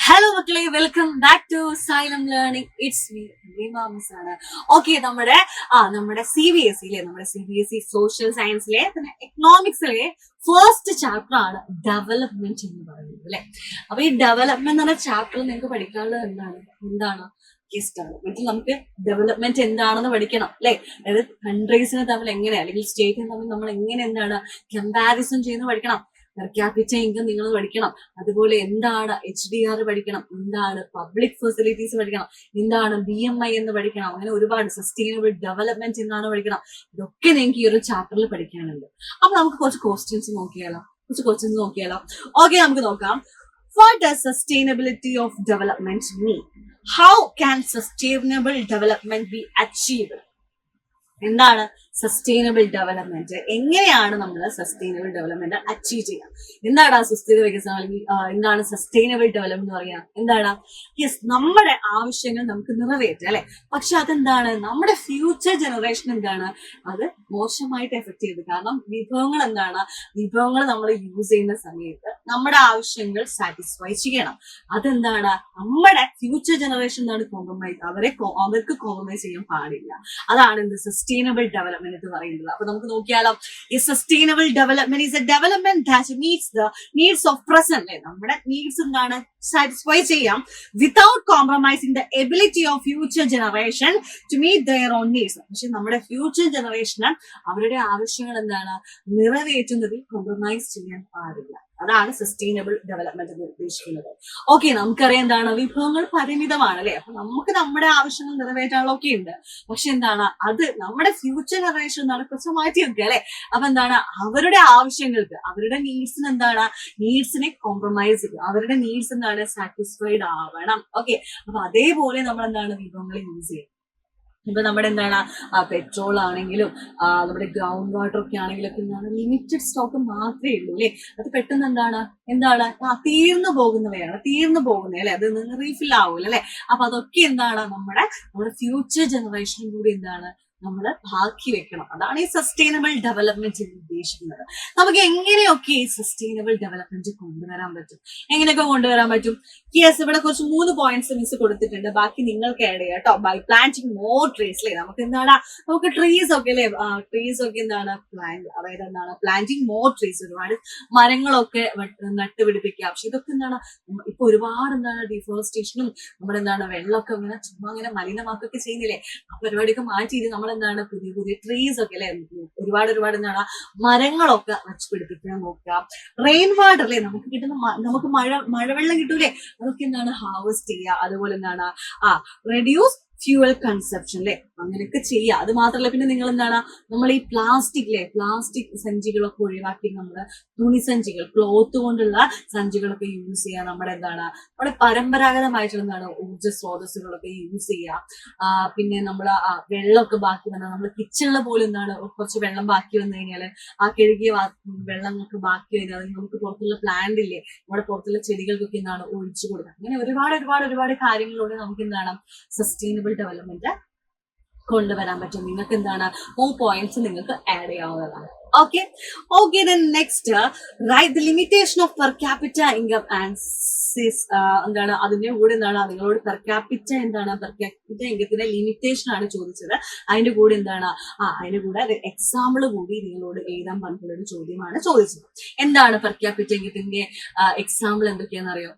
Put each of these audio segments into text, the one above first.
Hello മക്കളെ, welcome back to Xylem learning. It's me miss ആണ്. Okay, നമ്മുടെ CBSE നമ്മുടെ CBSE സോഷ്യൽ സയൻസിലെ എക്കണോമിക്സിലെ ഫസ്റ്റ് ചാപ്റ്റർ ആണ് ഡെവലപ്മെന്റ് എന്ന് പറയുന്നത് അല്ലെ. അപ്പൊ ഈ ഡെവലപ്മെന്റ് എന്ന ചാപ്റ്ററിൽ നിങ്ങൾക്ക് പഠിക്കാനുള്ളത് എന്താണ് വീട്ടിൽ നമുക്ക് ഡെവലപ്മെന്റ് എന്താണെന്ന് പഠിക്കണം അല്ലെ. അതായത് കൺട്രീസിനെ തമ്മിൽ എങ്ങനെ, അല്ലെങ്കിൽ സ്റ്റേറ്റിനെ തമ്മിൽ നമ്മൾ എങ്ങനെ കമ്പാരിസൺ ചെയ്യുന്നത് പഠിക്കണം. പെർ ക്യാപിറ്റ ഇൻകം നിങ്ങൾ പഠിക്കണം. അതുപോലെ എന്താണ് HDR പഠിക്കണം, എന്താണ് പബ്ലിക് ഫെസിലിറ്റീസ് പഠിക്കണം, എന്താണ് BMI എന്ന് പഠിക്കണം. അങ്ങനെ ഒരുപാട് സസ്റ്റൈനബിൾ ഡെവലപ്മെന്റ് എന്താണ് പഠിക്കണം. ഇതൊക്കെ നിങ്ങൾക്ക് ഈ ഒരു ചാപ്റ്ററിൽ പഠിക്കാനുണ്ട്. അപ്പൊ നമുക്ക് കുറച്ച് ക്വസ്റ്റ്യൻസ് നോക്കിയാലോ. ഓക്കെ, നമുക്ക് നോക്കാം. What does sustainability of development mean? How can sustainable development be achieved? എന്താണ് സസ്റ്റൈനബിൾ ഡെവലപ്മെന്റ്? എങ്ങനെയാണ് നമ്മൾ സസ്റ്റൈനബിൾ ഡെവലപ്മെന്റ് അച്ചീവ് ചെയ്യുക? എന്താണ് ആ സുസ്ഥിര വികസനം, അല്ലെങ്കിൽ എന്താണ് സസ്റ്റൈനബിൾ ഡെവലപ്മെന്റ് എന്ന് പറയാ? എന്താണ്? യെസ്, നമ്മുടെ ആവശ്യങ്ങൾ നമുക്ക് നിറവേറ്റാം അല്ലെ. പക്ഷെ അതെന്താണ്, നമ്മുടെ ഫ്യൂച്ചർ ജനറേഷൻ അത് മോശമായിട്ട് എഫക്ട് ചെയ്ത്. കാരണം വിഭവങ്ങൾ നമ്മൾ യൂസ് ചെയ്യുന്ന സമയത്ത് നമ്മുടെ ആവശ്യങ്ങൾ സാറ്റിസ്ഫൈ ചെയ്യണം. അതെന്താണ്, നമ്മുടെ ഫ്യൂച്ചർ ജനറേഷൻ കോംപ്രമൈസ്, അവർക്ക് കോംപ്രമൈസ് ചെയ്യാൻ പാടില്ല. അതാണ് സസ്റ്റൈനബിൾ ഡെവലപ്മെന്റ് എന്ന് പറയുന്നത്. അപ്പൊ നമുക്ക് നോക്കിയാലോ. ഈ sustainable development is a development that meets the needs of present. നമ്മുടെ നീഡ്സ് സാറ്റിസ്ഫൈ ചെയ്യാം without compromising the ability of future generation to meet their own needs. പക്ഷെ നമ്മുടെ ഫ്യൂച്ചർ ജനറേഷന് അവരുടെ ആവശ്യങ്ങൾ നിറവേറ്റുന്നതിൽ കോംപ്രമൈസ് ചെയ്യാൻ പാടില്ല. അതാണ് സസ്റ്റൈനബിൾ ഡെവലപ്മെന്റ് എന്ന് ഉദ്ദേശിക്കുന്നത്. ഓക്കെ, നമുക്കറിയാം വിഭവങ്ങൾ പരിമിതമാണ് അല്ലെ. അപ്പൊ നമുക്ക് നമ്മുടെ ആവശ്യങ്ങൾ നിറവേറ്റാനുള്ളതൊക്കെ ഉണ്ട്. പക്ഷെ അത് നമ്മുടെ ഫ്യൂച്ചർ ജനറേഷൻ കുറച്ച് മാറ്റി വെക്കുക അല്ലെ. അപ്പൊ അവരുടെ ആവശ്യങ്ങൾക്ക്, അവരുടെ നീഡ്സിനെ കോംപ്രമൈസ് ചെയ്യുക. അവരുടെ നീഡ്സ് സാറ്റിസ്ഫൈഡ് ആവണം. ഓക്കെ, അപ്പൊ അതേപോലെ നമ്മൾ വിഭവങ്ങൾ യൂസ് ചെയ്യും. ഇപ്പൊ നമ്മുടെ പെട്രോൾ ആണെങ്കിലും നമ്മുടെ ഗ്രൗണ്ട് വാട്ടർ ഒക്കെ ആണെങ്കിലും ഒക്കെ ലിമിറ്റഡ് സ്റ്റോക്ക് മാത്രമേ ഉള്ളൂ അല്ലെ. അത് പെട്ടെന്ന് തീർന്നു പോകുന്നവയാണ് അല്ലെ. അത് റീഫിൽ ആവൂല അല്ലെ. അപ്പൊ അതൊക്കെ നമ്മുടെ ഫ്യൂച്ചർ ജനറേഷനും കൂടി നമ്മൾ ബാക്കി വെക്കണം. അതാണ് ഈ സസ്റ്റൈനബിൾ ഡെവലപ്മെന്റ് എന്ന് ഉദ്ദേശിക്കുന്നത്. നമുക്ക് എങ്ങനെയൊക്കെ ഈ സസ്റ്റൈനബിൾ ഡെവലപ്മെന്റ് കൊണ്ടുവരാൻ പറ്റും? യെസ്, ഇവിടെ കുറച്ച് 3 പോയിന്റ്സ് മിസ് കൊടുത്തിട്ടുണ്ട്. ബാക്കി നിങ്ങൾക്ക് ആഡ് ചെയ്യാം കേട്ടോ. ബൈ പ്ലാന്റിങ് മോർ ട്രീസ് അല്ലെ. നമുക്ക് ട്രീസ് ഒക്കെ അല്ലെ, പ്ലാന്റ്, അതായത് പ്ലാന്റിങ് മോർ ട്രീസ്, ഒരുപാട് മരങ്ങളൊക്കെ നട്ടുപിടിപ്പിക്കുക. പക്ഷെ ഇതൊക്കെ ഇപ്പൊ ഒരുപാട് ഡിഫോറസ്റ്റേഷനും നമ്മുടെ വെള്ളമൊക്കെ ചുമ്മാ മലിനമാക്കൊക്കെ ചെയ്യുന്നില്ലേ. ആ പരിപാടിയൊക്കെ മാറ്റിയിട്ട് നമ്മൾ പുതിയ ട്രീസ് ഒക്കെ അല്ലെ, ഒരുപാട് മരങ്ങളൊക്കെ വച്ചുപിടിപ്പിക്കാൻ നോക്കുക. റെയിൻ വാട്ടർ അല്ലെ, നമുക്ക് മഴവെള്ളം കിട്ടൂലേ, അതൊക്കെ ഹാർവെസ്റ്റ് ചെയ്യുക. അതുപോലെ റെഡ്യൂസ് ഫ്യൂവൽ കൺസപ്ഷൻ അല്ലെ, അങ്ങനെയൊക്കെ ചെയ്യുക. അത് മാത്രമല്ല, പിന്നെ നിങ്ങൾ നമ്മൾ ഈ പ്ലാസ്റ്റിക് സഞ്ചികളൊക്കെ ഒഴിവാക്കി നമ്മുടെ തുണിസഞ്ചികൾ, ക്ലോത്ത് കൊണ്ടുള്ള സഞ്ചികളൊക്കെ യൂസ് ചെയ്യുക. നമ്മുടെ പരമ്പരാഗതമായിട്ടുള്ള ഊർജ്ജ സ്രോതസ്സുകളൊക്കെ യൂസ് ചെയ്യുക. പിന്നെ നമ്മൾ വെള്ളമൊക്കെ ബാക്കി വന്നാൽ, നമ്മൾ കിച്ചണിൽ പോലും കുറച്ച് വെള്ളം ബാക്കി വന്നു കഴിഞ്ഞാൽ ആ കഴുകിയ വെള്ളങ്ങൾക്ക് ബാക്കി കഴിഞ്ഞാൽ നമുക്ക് പുറത്തുള്ള പ്ലാന്റ് ഇല്ലേ, നമ്മുടെ പുറത്തുള്ള ചെടികൾക്കൊക്കെ ഒഴിച്ചു കൊടുക്കുക. അങ്ങനെ ഒരുപാട് കാര്യങ്ങളിലൂടെ നമുക്ക് സസ്റ്റൈനബിൾ ഡെവലപ്മെന്റ് കൊണ്ടുവരാൻ പറ്റും. നിങ്ങൾക്ക് പോയിന്റ്സ് നിങ്ങൾക്ക് ആഡ് ചെയ്യാവുന്നതാണ്. Okay, then next, write the limitation of per capita income and അതിന്റെ കൂടെ നിങ്ങളോട് പെർ ക്യാപിറ്റ ഇൻകത്തിന്റെ ലിമിറ്റേഷൻ ആണ് ചോദിച്ചത്. അതിന്റെ കൂടെ അതിന്റെ കൂടെ എക്സാമ്പിൾ കൂടി നിങ്ങളോട് എഴുതാൻ പറഞ്ഞിട്ടുള്ള ഒരു ചോദ്യമാണ് ചോദിച്ചത്. എന്താണ് പെർ ക്യാപിറ്റ ഇൻകത്തിന്റെ എക്സാമ്പിൾ എന്തൊക്കെയാണെന്ന് അറിയോ?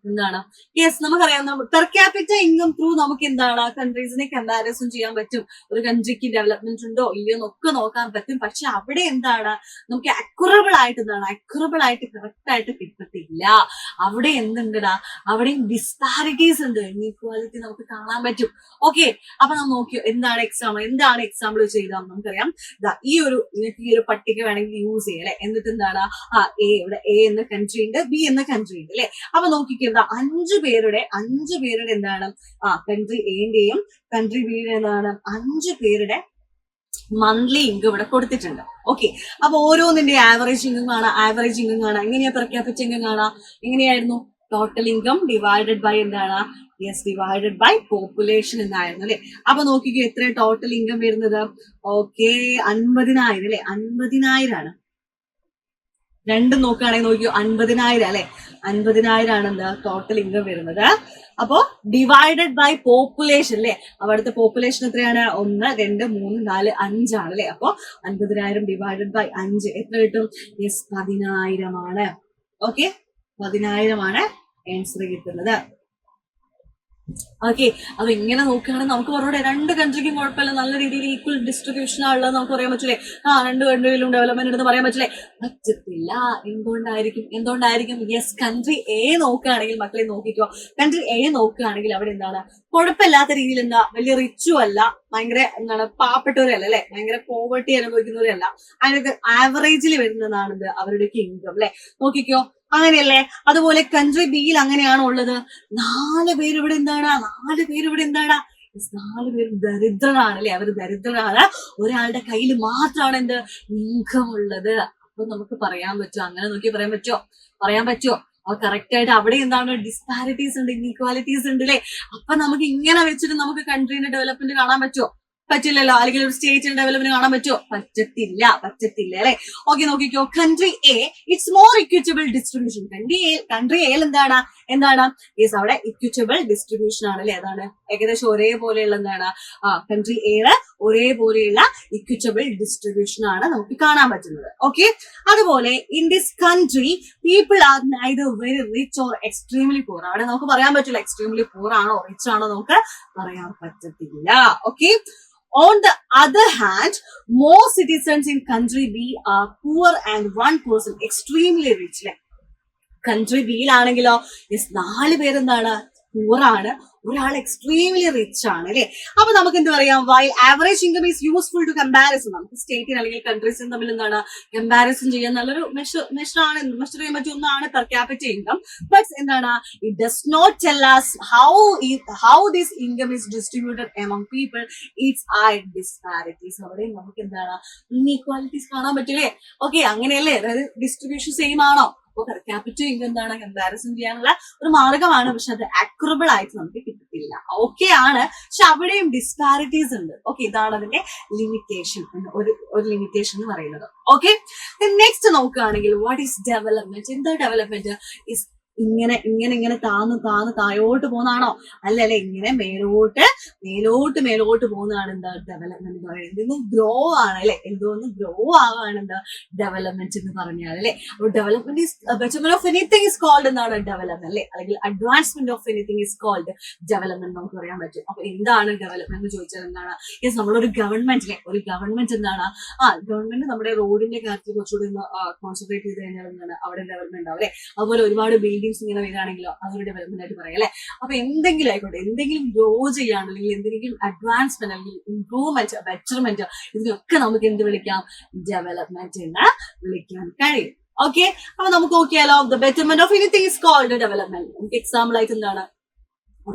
യെസ്, നമുക്കറിയാം. പെർ ക്യാപിറ്റ ഇൻകം ത്രൂ നമുക്ക് കൺട്രീസിനെ കമ്പാരിസൺ ചെയ്യാൻ പറ്റും. ഒരു കൺട്രിക്ക് ഡെവലപ്മെന്റ് ഉണ്ടോ ഇല്ലയോ എന്നൊക്കെ നോക്കാൻ പറ്റും. പക്ഷെ അവിടെ നമുക്ക് അക്യുറബിൾ ആയിട്ട് കറക്റ്റ് ആയിട്ട് കിട്ടത്തില്ല. അവിടെ അവിടെയും ഡിസ്പാരിറ്റീസ് ഉണ്ട്, ഇൻഇക്വാലിറ്റി നമുക്ക് കാണാൻ പറ്റും. ഓക്കെ, അപ്പൊ നമ്മൾ നോക്കിയോ എന്താണ് എക്സാമ്പിൾ ചെയ്താൽ നമുക്കറിയാം. ഈ ഒരു പട്ടിക വേണമെങ്കിൽ യൂസ് ചെയ്യാം അല്ലെ. എന്നിട്ട് ഇവിടെ A എന്ന കൺട്രി ഉണ്ട്, B എന്ന കൺട്രി ഉണ്ട് അല്ലെ. അപ്പൊ നോക്കിക്കോ, 5 പേരുടെ കൺട്രി എന്റെയും കൺട്രി ബിയുടെ 5 പേരുടെ മന്ത്ലി ഇൻകം ഇവിടെ കൊടുത്തിട്ടുണ്ട്. ഓക്കെ, അപ്പൊ ഓരോന്നിന്റെ ആവറേജ് ഇൻകം കാണാം. എങ്ങനെയാ പെർ ക്യാപിറ്റ ഇൻകം കാണാം? എങ്ങനെയായിരുന്നു? Total income divided by divided by population എന്നായിരുന്നു അല്ലെ. അപ്പൊ നോക്കിക്കോ, എത്ര ടോട്ടൽ ഇൻകം വരുന്നത്? ഓക്കെ, 50,000 അല്ലെ. 50,000 ആണ്. രണ്ടും നോക്കുകയാണെങ്കിൽ നോക്കിയോ 50,000 അല്ലെ, 50,000 ആണ് എന്താ ടോട്ടൽ ഇൻകം വരുന്നത്. അപ്പോ ഡിവൈഡഡ് ബൈ പോപ്പുലേഷൻ അല്ലെ, അവിടുത്തെ പോപ്പുലേഷൻ എത്രയാണ്? 1, 2, 3, 4, 5 ആണ് അല്ലെ. അപ്പൊ 50,000 ഡിവൈഡഡ് ബൈ 5 എത്ര കിട്ടും? യെസ്, 10,000 ആണ്. ഓക്കെ, 10,000 ആണ് ആൻസർ കിട്ടുന്നത്. ഓക്കെ, അപ്പൊ ഇങ്ങനെ നോക്കുകയാണെങ്കിൽ നമുക്ക് പറഞ്ഞൂടെ രണ്ട് കൺട്രിക്കും കുഴപ്പമില്ല, നല്ല രീതിയിൽ ഈക്വൽ ഡിസ്ട്രിബ്യൂഷൻ ആണുള്ളത് നമുക്ക് പറയാൻ പറ്റില്ലേ? രണ്ട് കൺട്രിയിലും ഡെവലപ്മെന്റ് എന്ന് പറയാൻ പറ്റില്ലേ? പറ്റത്തില്ല. എന്തുകൊണ്ടായിരിക്കും? യെസ്, കൺട്രി എ നോക്കുകയാണെങ്കിൽ, മക്കളെ നോക്കിക്കോ, കൺട്രി എ നോക്കുകയാണെങ്കിൽ അവിടെ എന്താണ് കുഴപ്പമില്ലാത്ത രീതിയിൽ എന്താ വലിയ റിച്ചും അല്ല, ഭയങ്കര എന്താണ് പാവപ്പെട്ടവരല്ല അല്ലെ, ഭയങ്കര പോവർട്ടി അനുഭവിക്കുന്നവരല്ല, അതിനൊക്കെ ആവറേജിൽ വരുന്നതാണിത് അവരുടെയൊക്കെ ഇൻകം അല്ലെ. നോക്കിക്കോ, അങ്ങനെയല്ലേ? അതുപോലെ കൺട്രി ബിയിൽ അങ്ങനെയാണോ ഉള്ളത്? 4 പേര് ഇവിടെ എന്താണ്? 4 പേര് ദരിദ്രരാണ് അല്ലെ, അവര് ദരിദ്രരാണ്. ഒരാളുടെ കയ്യിൽ മാത്രമാണ് എന്ത് ഇൻകം ഉള്ളത്. അപ്പൊ നമുക്ക് പറയാൻ പറ്റുമോ? അങ്ങനെ നോക്കി പറയാൻ പറ്റുമോ? അപ്പൊ കറക്റ്റ് ആയിട്ട് അവിടെ എന്താണ് ഡിസ്പാരിറ്റീസ് ഉണ്ട്, ഇൻഇക്വാലിറ്റീസ് ഉണ്ട് അല്ലെ. അപ്പൊ നമുക്ക് ഇങ്ങനെ വെച്ചിട്ട് നമുക്ക് കൺട്രീന്റെ ഡെവലപ്മെന്റ് കാണാൻ പറ്റുമോ? പറ്റില്ലല്ലോ. അല്ലെങ്കിൽ ഒരു സ്റ്റേറ്റിന്റെ ഡെവലപ്മെന്റ് കാണാൻ പറ്റുമോ? പറ്റത്തില്ല അല്ലെ. ഓക്കെ, നോക്കിക്കോ, country A it's more equitable distribution. Country എയിൽ എന്താണ്? യെസ്, അവിടെ ഇക്വിറ്റബിൾ ഡിസ്ട്രിബ്യൂഷൻ ആണ് അല്ലെ. അതാണ് ഏകദേശം ഒരേപോലെയുള്ള എന്താണ് കൺട്രി എയില് ഒരേപോലെയുള്ള ഇക്വിറ്റബിൾ ഡിസ്ട്രിബ്യൂഷൻ ആണ് നമുക്ക് കാണാൻ പറ്റുന്നത്. ഓക്കെ, അതുപോലെ in this country people are neither very rich or extremely poor. അവിടെ നമുക്ക് പറയാൻ പറ്റില്ല എക്സ്ട്രീംലി പൂർ ആണോ റിച്ച് ആണോ, നമുക്ക് പറയാൻ പറ്റത്തില്ല. Okay, on the other hand, most citizens in country B are poor and one person extremely rich. Country ബിയിലാണെങ്കിലോ യെസ് 4 പേരെന്താണ് പൂർ ആണ്, ഒരാൾ എക്സ്ട്രീംലി റിച്ച് ആണ് അല്ലെ. അപ്പൊ നമുക്ക് എന്ത് പറയാം? While average income is useful to comparison. നമുക്ക് സ്റ്റേറ്റിന് അല്ലെങ്കിൽ കൺട്രീസിന് തമ്മിൽ എന്താണ് കമ്പാരിസൺ ചെയ്യാൻ നല്ലൊരു മെഷർ ചെയ്യാൻ പറ്റിയ ഒന്നാണ് പെർ ക്യാപിറ്റ ഇൻകം. ബട്ട് എന്താണ്, it does not tell us how this income is distributed among people. It's are disparities. അവിടെ നമുക്ക് എന്താണ് ഇൻഇക്വാലിറ്റീസ് കാണാൻ പറ്റില്ലേ? ഓക്കെ, അങ്ങനെയല്ലേ, അതായത് ഡിസ്ട്രിബ്യൂഷൻ സെയിം ആണോ? അപ്പൊ പെർ ക്യാപിറ്റ ഇൻകം എന്താണ് കമ്പാരിസൺ ചെയ്യാനുള്ള ഒരു മാർഗമാണ്, പക്ഷെ അത് അക്യുറബിൾ ആയിട്ട് നമുക്ക് കിട്ടത്തില്ല. ഓക്കെ ആണ്, പക്ഷെ അവിടെയും ഡിസ്പാരിറ്റീസ് ഉണ്ട്. ഓക്കെ, ഇതാണ് അതിന്റെ ലിമിറ്റേഷൻ, ഒരു ലിമിറ്റേഷൻ എന്ന് പറയുന്നത്. ഓക്കെ, നെക്സ്റ്റ് നോക്കുകയാണെങ്കിൽ വാട്ട് ഈസ് ഡെവലപ്മെന്റ്? എന്താ ഡെവലപ്മെന്റ്? ഇസ് ഇങ്ങനെ താഴോട്ട് പോകുന്നതാണോ? അല്ലല്ലേ, ഇങ്ങനെ മേലോട്ട് പോകുന്നതാണ് എന്താ ഡെവലപ്മെന്റ് എന്ന് പറയുന്നത്. ഇന്ന് ഗ്രോ ആണ് അല്ലെ, എന്തോന്ന് ഗ്രോ ആവാണ് എന്താ ഡെവലപ്മെന്റ് എന്ന് പറഞ്ഞാൽ അല്ലെ. അപ്പൊ development is betterment of anything is called എന്താണ് ഡെവലപ്മെന്റ് അല്ലെ, അല്ലെങ്കിൽ advancement of anything is called development നമുക്ക് പറയാൻ പറ്റും. അപ്പൊ എന്താണ് ഡെവലപ്മെന്റ് എന്ന് ചോദിച്ചാൽ എന്താണ്? യെസ്, നമ്മളൊരു ഗവൺമെന്റ് എന്താണ് ഗവൺമെന്റ് നമ്മുടെ റോഡിന്റെ കാര്യത്തിൽ കുറച്ചുകൂടി കോൺസെൻട്രേറ്റ് ചെയ്ത് കഴിഞ്ഞാൽ എന്താണ് അവിടെ ഡെവലപ്മെന്റ് ആവും അല്ലെ. അതുപോലെ ഒരുപാട് ഇങ്ങനെ വരികയാണെങ്കിലോ അതൊരു ഡെവലപ്മെന്റ് ആയിട്ട് പറയാം അല്ലെ. അപ്പൊ എന്തെങ്കിലും ആയിക്കോട്ടെ, എന്തെങ്കിലും ഗ്രോ ചെയ്യാണ് അല്ലെങ്കിൽ എന്തെങ്കിലും അഡ്വാൻസ്മെന്റ് അല്ലെങ്കിൽ ഇംപ്രൂവ്മെന്റ് ബെറ്റർമെന്റ്, ഇതിനൊക്കെ നമുക്ക് എന്ത് വിളിക്കാം? ഡെവലപ്മെന്റ് എന്ന് വിളിക്കാൻ കഴിയും. ഓക്കെ, അപ്പൊ നമുക്ക് നോക്കിയാലോ, the betterment of anything is called development. നമുക്ക് എക്സാമ്പിൾ ആയിട്ട് എന്താണ്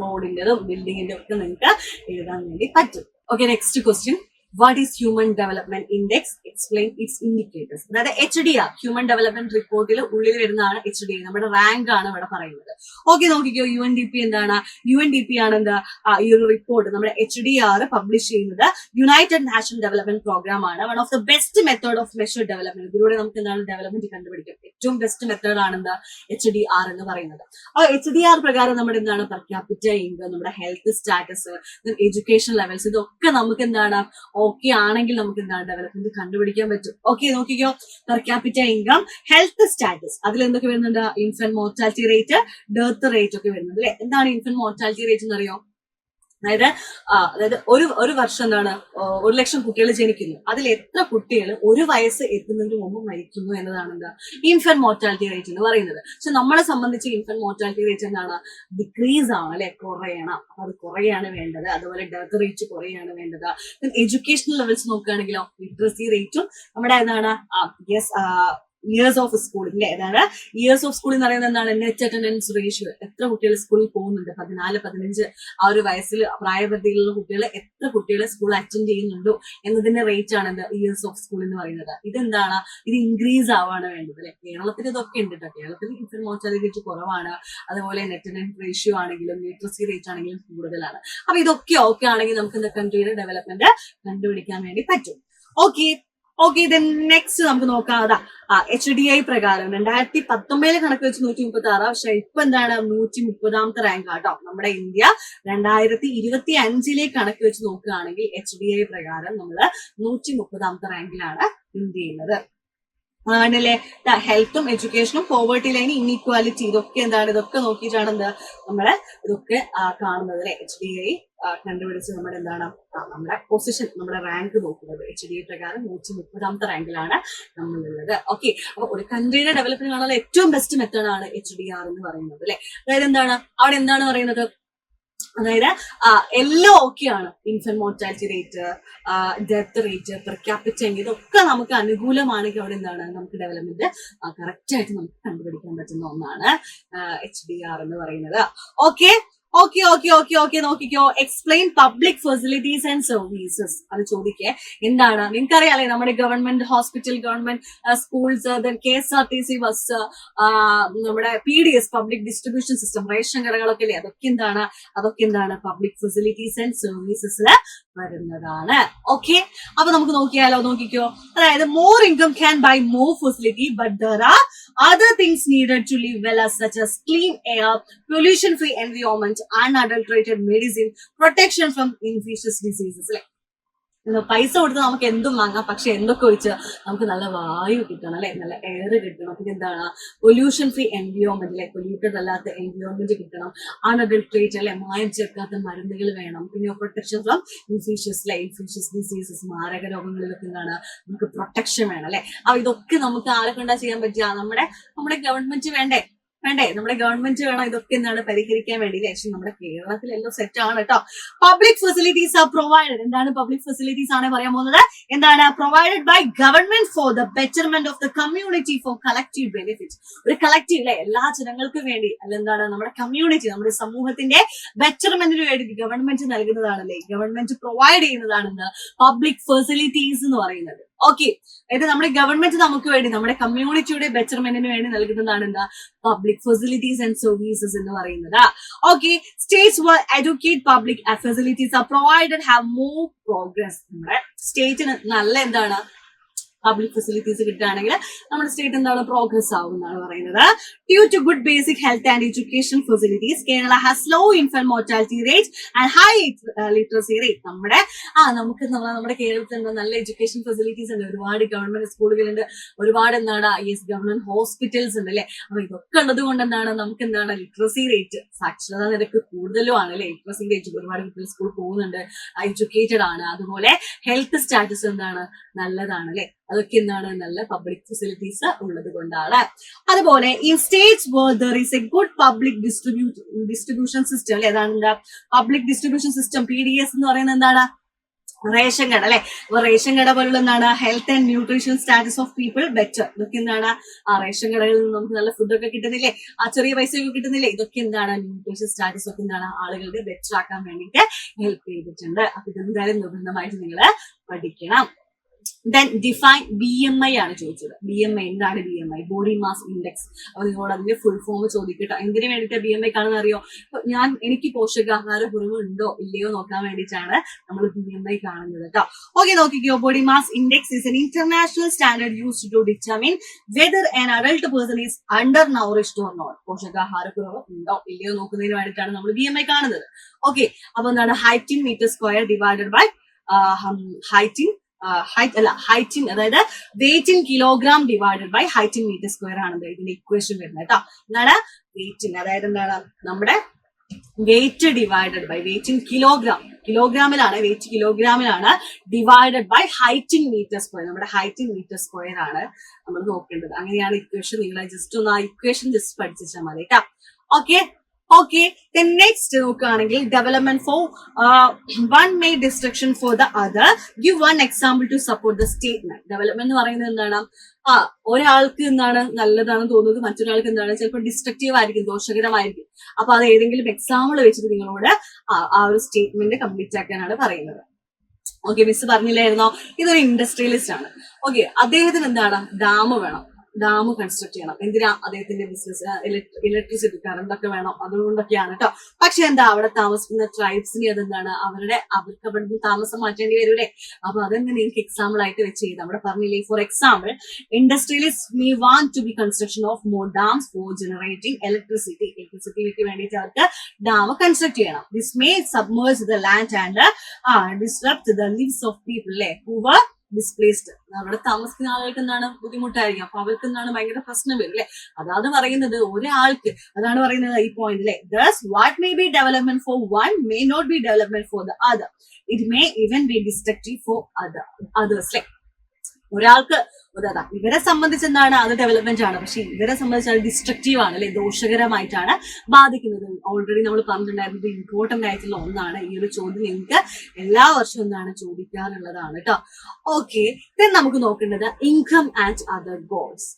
റോഡിന്റെതും ബിൽഡിങ്ങിന്റെ ഒക്കെ നിങ്ങൾക്ക് എഴുതാൻ വേണ്ടി പറ്റും. Okay, next question, what is human development index? Explain its indicators. അതായത് HDR, ഹ്യൂമൻ ഡെവലപ്മെന്റ് റിപ്പോർട്ടിൽ ഉള്ളിൽ വരുന്നതാണ് HDR, നമ്മുടെ റാങ്ക് ആണ് ഇവിടെ പറയുന്നത്. ഓക്കെ, നോക്കിക്കോ, UNDP എന്താണ്? UNDP ആണ് എന്താ ഈ ഒരു റിപ്പോർട്ട് നമ്മുടെ HDR പബ്ലിഷ് ചെയ്യുന്നത്. യുണൈറ്റഡ് നാഷണൽ ഡെവലപ്മെന്റ് പ്രോഗ്രാം ആണ്. One of the best method of measure development. ഇതിലൂടെ നമുക്ക് എന്താണ് ഡെവലപ്മെന്റ് കണ്ടുപിടിക്കും. ഏറ്റവും ബെസ്റ്റ് മെത്തേഡ് ആണ് എന്താ HDR എന്ന് പറയുന്നത്. ആ HDR പ്രകാരം നമ്മുടെ എന്താണ് പെർ ക്യാപിറ്റ ഇൻകം, നമ്മുടെ ഹെൽത്ത് സ്റ്റാറ്റസ്, എഡ്യൂക്കേഷൻ ലെവൽസ്, ഇതൊക്കെ നമുക്ക് എന്താണ് ഓക്കെ ആണെങ്കിൽ നമുക്ക് എന്താണ് ഡെവലപ്മെന്റ് കണ്ടുപിടിക്കാൻ പറ്റും. ഓക്കെ, നോക്കിക്കോ, per capita income, health status, അതിൽ എന്തൊക്കെ വരുന്നുണ്ട്? Infant mortality rate, death rate ഒക്കെ വരുന്നുണ്ട് അല്ലെ. എന്താണ് ഇൻഫന്റ് മോർട്ടാലിറ്റി റേറ്റ് എന്ന് അറിയോ? അതായത് ഒരു വർഷം എന്താണ് 1,00,000 കുട്ടികൾ ജനിക്കുന്നു, അതിൽ എത്ര കുട്ടികൾ 1 വയസ്സ് എത്തുന്നതിന് മുമ്പ് മരിക്കുന്നു എന്നതാണ് എന്താ ഇൻഫന്റ് മോർട്ടാലിറ്റി റേറ്റ് എന്ന് പറയുന്നത്. പക്ഷെ നമ്മളെ സംബന്ധിച്ച് ഇൻഫന്റ് മോർട്ടാലിറ്റി റേറ്റ് എന്താണ്? ഡിക്രീസ് ആണ് അല്ലെ, കുറയണം. അപ്പൊ അത് കുറയാണ് വേണ്ടത്. അതുപോലെ ഡെത്ത് റേറ്റ് കുറയാണ് വേണ്ടത്. എഡ്യൂക്കേഷണൽ ലെവൽസ് നോക്കുകയാണെങ്കിലോ ലിറ്ററസി റേറ്റും നമ്മുടെ എന്താണ് ഇയേഴ്സ് ഓഫ് സ്കൂളിംഗ് അല്ലെ. അതാണ് ഇയേഴ്സ് ഓഫ് സ്കൂളിംഗ് എന്ന് പറയുന്നത് എന്താണ്? നെറ്റ് അറ്റൻഡൻസ് റേഷ്യോ, എത്ര കുട്ടികൾ സ്കൂളിൽ പോകുന്നുണ്ട്, 14, 15 ആ ഒരു വയസ്സിൽ പ്രായപരിധിയിലുള്ള കുട്ടികൾ എത്ര കുട്ടികൾ സ്കൂൾ അറ്റൻഡ് ചെയ്യുന്നുണ്ടോ എന്നതിന്റെ റേറ്റ് ആണ് എന്ത് ഇയേഴ്സ് ഓഫ് സ്കൂൾ എന്ന് പറയുന്നത്. ഇതെന്താണ്? ഇത് ഇൻക്രീസ് ആവാണ് വേണ്ടത് അല്ലെ. കേരളത്തിൽ ഇതൊക്കെ ഉണ്ട് കേട്ടോ. കേരളത്തിൽ ഇൻഫന്റ് മോർട്ടാലിറ്റി റേറ്റ് കുറവാണ്. അതുപോലെ നെറ്റ് അറ്റൻഡൻസ് റേഷ്യോ ആണെങ്കിലും ലിറ്ററസി റേറ്റ് ആണെങ്കിലും കൂടുതലാണ്. അപ്പൊ ഇതൊക്കെ ഓക്കെ ആണെങ്കിൽ നമുക്ക് എന്താ കൺട്രിയുടെ ഡെവലപ്മെന്റ് കണ്ടുപിടിക്കാൻ വേണ്ടി പറ്റും. ഓക്കെ, ഓക്കെ, ദെൻ നെക്സ്റ്റ് നമുക്ക് നോക്കാം. അതാ HDI പ്രകാരം 2019 കണക്ക് വെച്ച് 136, പക്ഷെ ഇപ്പൊ എന്താണ് 130ാമത്തെ റാങ്ക് ആട്ടോ നമ്മുടെ ഇന്ത്യ. 2025 കണക്ക് വെച്ച് നോക്കുകയാണെങ്കിൽ HDI പ്രകാരം നമ്മള് 130ാമത്തെ റാങ്കിലാണ് ഇന്ത്യ ഉള്ളത്. ആണല്ലേ. ഹെൽത്തും എഡ്യൂക്കേഷനും പോവേർട്ടി ലൈൻ ഇൻഇക്വാലിറ്റി ഇതൊക്കെ എന്താണ്, ഇതൊക്കെ നോക്കിയിട്ടാണ് എന്താ നമ്മള് ഇതൊക്കെ കാണുന്നത് അല്ലെ. HDI കണ്ടുപിടിച്ച് നമ്മുടെ എന്താണ് നമ്മുടെ പൊസിഷൻ, നമ്മുടെ റാങ്ക് നോക്കുന്നത്. HDI പ്രകാരം 130ാമത്തെ റാങ്കിലാണ് നമ്മളുള്ളത്. ഓക്കെ, അപ്പൊ ഒരു കൺട്രിയുടെ ഡെവലപ്മെന്റ് കാണാനുള്ള ഏറ്റവും ബെസ്റ്റ് മെത്തേഡാണ് HDR എന്ന് പറയുന്നത് അല്ലെ. അതായത് എന്താണ് അവിടെ എന്താണ് പറയുന്നത്, അതായത് എല്ലാം ഓക്കെയാണ്. Infant mortality rate, death rate, per capita ഇതൊക്കെ നമുക്ക് അനുകൂലമാണെങ്കിൽ അവിടെ എന്താണ് നമുക്ക് ഡെവലപ്മെന്റ് കറക്റ്റ് ആയിട്ട് നമുക്ക് കണ്ടുപിടിക്കാൻ പറ്റുന്ന ഒന്നാണ് HDR എന്ന് പറയുന്നത്. Okay okay okay okay okay നോക്കിക്കോ. Explain public facilities and services. അത് ചോദിക്കേ എന്താണ്, നിങ്ങൾക്കറിയാലേ നമ്മുടെ government hospital, government schools, KSRTC bus, നമ്മുടെ PDS public distribution system, ration കടകളൊക്കെ അല്ലേ, അതൊക്കെ എന്താണ് പബ്ലിക് ഫെസിലിറ്റീസ് ആൻഡ് സർവീസസിൽ വരുന്നതാണ്. ഓക്കെ, അപ്പൊ നമുക്ക് നോക്കിക്കോ. അതായത് more income can buy more facility, but there are other things needed to live well, as such as clean air, pollution free environment, unadulterated medicine, protection from infectious diseases. Like പൈസ കൊടുത്ത് നമുക്ക് എന്തും വാങ്ങാം, പക്ഷെ എന്തൊക്കെ ഒഴിച്ച് നമുക്ക് നല്ല വായു കിട്ടണം അല്ലെ, നല്ല എയർ കിട്ടണം. പിന്നെ എന്താണ് പൊല്യൂഷൻ ഫ്രീ എൻവയോൺമെന്റ് അല്ലെ, പൊല്യൂട്ടഡ് അല്ലാത്ത എൻവയോൺമെന്റ് കിട്ടണം. അൺഅഡൾട്രേറ്റ് അല്ലെ, മായം ചേർക്കാത്ത മരുന്നുകൾ വേണം. പിന്നെ പ്രൊട്ടക്ഷൻ ഫ്രം ഇൻഫീഷ്യസ് ഡിസീസസ്, മാരക രോഗങ്ങളിലൊക്കെ എന്താണ് നമുക്ക് പ്രൊട്ടക്ഷൻ വേണം അല്ലെ. അപ്പൊ ഇതൊക്കെ നമുക്ക് ആരെ കൊണ്ടാ ചെയ്യാൻ പറ്റുക, നമ്മുടെ ഗവൺമെന്റ് വേണ്ടേ, നമ്മുടെ ഗവൺമെന്റ് വേണം ഇതൊക്കെ എന്താണ് പരിഹരിക്കാൻ വേണ്ടി. പക്ഷെ നമ്മുടെ കേരളത്തിലെല്ലാം സെറ്റ് ആണ് കേട്ടോ. Public facilities are provided. എന്താണ് പബ്ലിക് ഫെസിലിറ്റീസ് ആണ് പറയാൻ പോകുന്നത്. എന്താണ് provided by government for the betterment of the community for collective benefit. ഒരു കളക്റ്റീവ് അല്ലെ, എല്ലാ ജനങ്ങൾക്ക് വേണ്ടി, അല്ലെന്താണ് നമ്മുടെ കമ്മ്യൂണിറ്റി, നമ്മുടെ സമൂഹത്തിന്റെ ബെറ്റർമെന്റിന് വേണ്ടി ഗവൺമെന്റ് നൽകുന്നതാണല്ലേ, ഗവൺമെന്റ് പ്രൊവൈഡ് ചെയ്യുന്നതാണ് പബ്ലിക് ഫെസിലിറ്റീസ് എന്ന് പറയുന്നത്. ഓക്കെ, അതായത് നമ്മുടെ ഗവൺമെന്റ് നമുക്ക് വേണ്ടി, നമ്മുടെ കമ്മ്യൂണിറ്റിയുടെ ബെറ്റർമെന്റിന് വേണ്ടി നൽകുന്നതാണ് എന്താ പബ്ലിക് ഫെസിലിറ്റീസ് ആൻഡ് സർവീസസ് എന്ന് പറയുന്നത്. Okay, states where educate public facilities are provided have more progress. നമ്മുടെ സ്റ്റേറ്റിന് നല്ല എന്താണ് പബ്ലിക് ഫെസിലിറ്റീസ് കിട്ടുകയാണെങ്കിൽ നമ്മുടെ സ്റ്റേറ്റ് എന്താണ് പ്രോഗ്രസ് ആവും എന്നാണ് പറയുന്നത്. Due to good basic health and education facilities, Kerala has low infant mortality rate and high literacy rate. നമ്മുടെ കേരളത്തിൽ എന്താ നല്ല എഡ്യൂക്കേഷൻ ഫെസിലിറ്റീസ് ഉണ്ട്, ഒരുപാട് ഗവൺമെന്റ് സ്കൂളുകളുണ്ട്, ഒരുപാട് എന്താണ് ഗവൺമെന്റ് ഹോസ്പിറ്റൽസ് ഉണ്ട് അല്ലെ. അപ്പൊ ഇതൊക്കെ ഉള്ളത് കൊണ്ട് എന്താണ് നമുക്ക് എന്താണ് ലിറ്ററസി റേറ്റ്, സാക്ഷരതാ നിരക്ക് കൂടുതലും ആണ് അല്ലെ. ലിറ്ററസി റേറ്റ്, ഒരുപാട് കുട്ടികൾ സ്കൂളിൽ പോകുന്നുണ്ട്, എഡ്യൂക്കേറ്റഡ് ആണ്. അതുപോലെ ഹെൽത്ത് സ്റ്റാറ്റസ് എന്താണ് നല്ലതാണ് അല്ലെ. അതൊക്കെ എന്താണ് നല്ല പബ്ലിക് ഫെസിലിറ്റീസ് ഉള്ളത് കൊണ്ടാണ്. അതുപോലെ ഈ states where there is a good public distribution system അല്ലെ. അതാണ് എന്താ പബ്ലിക് ഡിസ്ട്രിബ്യൂഷൻ സിസ്റ്റം, PDS എന്ന് പറയുന്നത് എന്താണ് റേഷൻ കട അല്ലെ. അപ്പൊ റേഷൻ കട പോലുള്ള എന്താണ് health and nutrition status of people better. ഇതൊക്കെ എന്താണ് റേഷൻ കടകളിൽ നിന്ന് നമുക്ക് നല്ല ഫുഡൊക്കെ കിട്ടുന്നില്ലേ, ചെറിയ പൈസയൊക്കെ കിട്ടുന്നില്ലേ. ഇതൊക്കെ എന്താണ് ന്യൂട്രീഷൻ സ്റ്റാറ്റസ് ഒക്കെ എന്താണ് ആളുകളുടെ ബെറ്റർ ആക്കാൻ വേണ്ടിയിട്ട് ഹെൽപ്പ് ചെയ്തിട്ടുണ്ട്. അപ്പൊ ഇതെന്തായാലും നിർബന്ധമായിട്ട് നിങ്ങൾ പഠിക്കണം. ദെൻ ഡിഫൈൻ BMI ആണ് ചോദിച്ചത്. BMI എന്താണ് BMI? Body mass index. അപ്പൊ നിങ്ങളോട് അതിന്റെ ഫുൾ ഫോം ചോദിക്കട്ടോ. എന്തിനു വേണ്ടിയിട്ട് BMI കാണുന്ന അറിയോ? എനിക്ക് പോഷകാഹാര കുറവ് ഉണ്ടോ ഇല്ലയോ നോക്കാൻ വേണ്ടിയിട്ടാണ് നമ്മൾ BMI കാണുന്നത് കേട്ടോ. ഓക്കെ, നോക്കിക്കോ. Body mass index is an international standard used to determine whether an adult person is undernourished or not. പോഷകാഹാര കുറവ് ഉണ്ടോ ഇല്ലയോ നോക്കുന്നതിന് വേണ്ടിയിട്ടാണ് നമ്മൾ BMI കാണുന്നത്. ഓക്കെ, അപ്പൊ എന്താണ് height in metre square divided by height in അതായത് weight in kilogram divided by height in metre square ആണ് ഇതിന്റെ ഇക്വേഷൻ വരുന്നത് കേട്ടോ. എന്താണ് വെയിറ്റ് ഇൻ, അതായത് എന്താണ് നമ്മുടെ weight divided by weight in കിലോഗ്രാമിലാണ് വെയിറ്റ് കിലോഗ്രാമിലാണ് divided by height in metre square. നമ്മുടെ ഹൈറ്റ് ഇൻ മീറ്റർ സ്ക്വയർ ആണ് നമ്മൾ നോക്കേണ്ടത്. അങ്ങനെയാണ് ഇക്വേഷൻ. നിങ്ങൾ ജസ്റ്റ് ഒന്ന് ആ ഇക്വേഷൻ ജസ്റ്റ് പഠിച്ചാൽ മതി കേട്ടോ. ഓക്കെ, then next നോക്കുകയാണെങ്കിൽ development for one made destruction for the other, give one example to support the statement. Development എന്ന് പറയുന്നത് എന്താണ്, ഒരാൾക്ക് എന്താണ് നല്ലതാണെന്ന് തോന്നുന്നത് മറ്റൊരാൾക്ക് എന്താണ് ചിലപ്പോൾ ഡിസ്ട്രക്റ്റീവ് ആയിരിക്കും, ദോഷകരമായിരിക്കും. അപ്പൊ അത് ഏതെങ്കിലും എക്സാമ്പിൾ വെച്ചിട്ട് നിങ്ങളോട് ആ ഒരു സ്റ്റേറ്റ്മെന്റ് കംപ്ലീറ്റ് ആക്കാനാണ് പറയുന്നത്. ഓക്കെ, മിസ് പറഞ്ഞില്ലായിരുന്നോ ഇതൊരു ഇൻഡസ്ട്രിയലിസ്റ്റ് ആണ്. ഓക്കെ, അദ്ദേഹത്തിന് എന്താണ് ഡാം വേണം. ഡാം കൺസ്ട്രക്ട് ചെയ്യണം. എന്തിനാ? അദ്ദേഹത്തിന്റെ ബിസിനസ്, ഇലക്ട്രിസിറ്റി, കറണ്ട് ഒക്കെ വേണം, അതുകൊണ്ടൊക്കെയാണ് കേട്ടോ. പക്ഷെ എന്താ, അവിടെ താമസിക്കുന്ന ട്രൈബ്സിന് അതെന്താണ്, അവർക്ക് അവിടുന്ന് താമസം മാറ്റേണ്ടി വരൂലേ. അപ്പൊ അതെങ്ങനെ നിങ്ങൾക്ക് എക്സാമ്പിൾ ആയിട്ട് വെച്ച് ചെയ്ത് അവിടെ പറഞ്ഞില്ലേ. For example, industrialist may want to be construction of more dams for generating ഇലക്ട്രിസിറ്റിക്ക് വേണ്ടിയിട്ട് അവർക്ക് ഡാം കൺസ്ട്രക്ട് ചെയ്യണം. This may submerge the land and disrupt the lives of people who were displaced. അവിടെ താമസിക്കുന്ന ആളുകൾക്ക് എന്താണ് ബുദ്ധിമുട്ടായിരിക്കും. അപ്പൊ അവർക്ക് എന്താണ് ഭയങ്കര പ്രശ്നം വരും അല്ലെ. അതാണ് പറയുന്നത് ഒരാൾക്ക്, അതാണ് പറയുന്നത് ഈ പോയിന്റ് അല്ലെ. Thus what may be development for one may not be development for the other. It may even be destructive for others അല്ലെ. ഒരാൾക്ക് ഇവരെ സംബന്ധിച്ച് എന്താണ്, അത് ഡെവലപ്മെന്റ് ആണ്. പക്ഷെ ഇവരെ സംബന്ധിച്ച് അത് ഡിസ്ട്രക്റ്റീവ് ആണ് അല്ലെ, ദോഷകരമായിട്ടാണ് ബാധിക്കുന്നത്. ഓൾറെഡി നമ്മൾ പറഞ്ഞിട്ടുണ്ടായിരുന്നത് ഇമ്പോർട്ടന്റ് ആയിട്ടുള്ള ഒന്നാണ്. ഈ ഒരു ചോദ്യം നിങ്ങൾക്ക് എല്ലാ വർഷവും എന്താണ് ചോദിക്കാറുള്ളതാണ് കേട്ടോ. ഓക്കെ, നമുക്ക് നോക്കേണ്ടത് ഇൻകം ആൻഡ് അതർ ഗോൾസ്.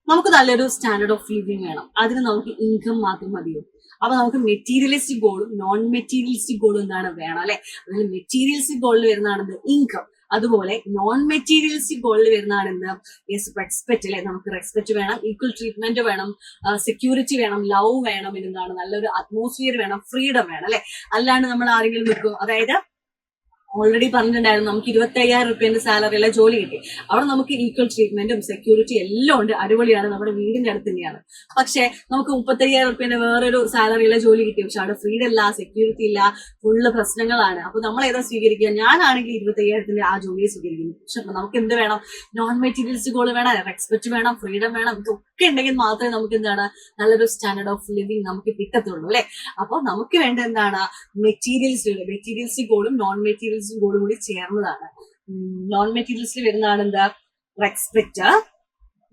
നമുക്ക് നല്ലൊരു സ്റ്റാൻഡേർഡ് ഓഫ് ലിവിങ് വേണം. അതിന് നമുക്ക് ഇൻകം മാത്രം മതിയോ? അപ്പൊ നമുക്ക് മെറ്റീരിയലിസ്റ്റിക് ഗോളും നോൺ മെറ്റീരിയലിസ്റ്റിക് ഗോളും എന്താണ് വേണം അല്ലെ. അതിൽ മെറ്റീരിയലിസ്റ്റിക് ഗോളിൽ വരുന്നതാണെന്ന് ഇൻകം. അതുപോലെ നോൺ മെറ്റീരിയലിസ്റ്റിക് ഗോളിൽ വരുന്നതാണ് എന്ത്? യെസ്, റെസ്പെക്ട് അല്ലെ. നമുക്ക് റെസ്പെക്ട് വേണം, ഈക്വൽ ട്രീറ്റ്മെന്റ് വേണം, സെക്യൂരിറ്റി വേണം, ലവ് വേണം, എന്താണ് നല്ലൊരു അറ്റ്മോസ്ഫിയർ വേണം, ഫ്രീഡം വേണം അല്ലെ. അല്ലാണ്ട് നമ്മൾ ആരെങ്കിലും നിൽക്കും, അതായത് ഓൾറെഡി പറഞ്ഞിട്ടുണ്ടായിരുന്നു നമുക്ക് 25,000 റുപ്യന്റെ സാലറിയിലെ ജോലി കിട്ടി. അവിടെ നമുക്ക് ഈക്വൽ ട്രീറ്റ്മെന്റും സെക്യൂരിറ്റി എല്ലാം ഉണ്ട്, അടിപൊളിയാണ്, നമ്മുടെ വീടിന്റെ അടുത്ത് തന്നെയാണ്. പക്ഷെ നമുക്ക് 35,000 റുപ്യന്റെ വേറൊരു സാലറിയിലെ ജോലി കിട്ടി, പക്ഷെ അവിടെ ഫ്രീഡം ഇല്ല, സെക്യൂരിറ്റി ഇല്ല, ഫുള്ള് പ്രശ്നങ്ങളാണ്. അപ്പൊ നമ്മൾ ഏതാ സ്വീകരിക്കുക? ഞാനാണെങ്കിൽ 25,000 ആ ജോലിയെ സ്വീകരിക്കുന്നു. പക്ഷെ നമുക്ക് എന്ത് വേണം? നോൺ മെറ്റീരിയൽസ് ഗോൾ വേണം, റെസ്പെക്ട് വേണം, ഫ്രീഡം വേണം. ഇതൊക്കെ ഉണ്ടെങ്കിൽ മാത്രമേ നമുക്ക് എന്താണ് നല്ലൊരു സ്റ്റാൻഡേർഡ് ഓഫ് ലിവിങ് നമുക്ക് കിട്ടത്തുള്ളൂ അല്ലെ. അപ്പൊ നമുക്ക് വേണ്ട എന്താണ്? മെറ്റീരിയൽസ് ഗോളും നോൺ മെറ്റീരിയൽസ് ഗോളും കൂടി ചേർന്നതാണ്. നോൺ മെറ്റീരിയൽസിൽ വരുന്നതാണ് എന്താ? Respect,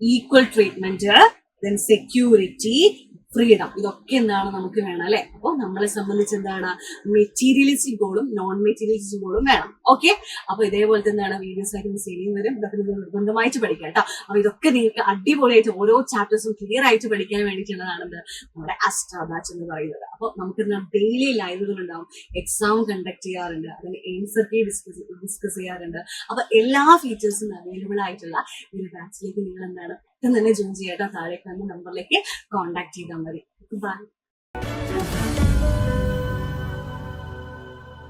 equal treatment, then security, freedom. ഇതൊക്കെ എന്താണ് നമുക്ക് വേണം അല്ലെ. അപ്പോൾ നമ്മളെ സംബന്ധിച്ച് എന്താണ്? മെറ്റീരിയലിസ്റ്റിക് ഗോളും നോൺ മെറ്റീരിയലിസ്റ്റിക് ഗോളും വേണം. ഓക്കെ, അപ്പൊ ഇതേപോലത്തെ എന്താണ് വീഡിയോസ് ആയിട്ട് സെയിം വരും. ഇതൊക്കെ നിങ്ങൾ നിർബന്ധമായിട്ട് പഠിക്കാം കേട്ടോ. അപ്പൊ ഇതൊക്കെ നിങ്ങൾക്ക് അടിപൊളിയായിട്ട് ഓരോ ചാപ്റ്റേഴ്സും ക്ലിയർ ആയിട്ട് പഠിക്കാൻ വേണ്ടിയിട്ടുള്ളതാണ് നമ്മുടെ അസ്ട്രാ ബാച്ച് എന്ന് പറയുന്നത്. അപ്പൊ നമുക്ക് ഡെയിലി ലൈവുകൾ ഉണ്ടാവും, എക്സാം കണ്ടക്ട് ചെയ്യാറുണ്ട്, അതിന് ആൻസർ കീ ഡിസ്കസ് ചെയ്യാറുണ്ട്. അപ്പൊ എല്ലാ ഫീച്ചേഴ്സും അവൈലബിൾ ആയിട്ടുള്ള ഈ ബാച്ചിലേക്ക് നിങ്ങൾ എന്താണ് പെട്ടെന്ന് തന്നെ ജോയിൻ ചെയ്യാട്ടോ. താഴെ കാണുന്ന നമ്പറിലേക്ക് കോൺടാക്ട് ചെയ്താൽ മതി. ബൈ.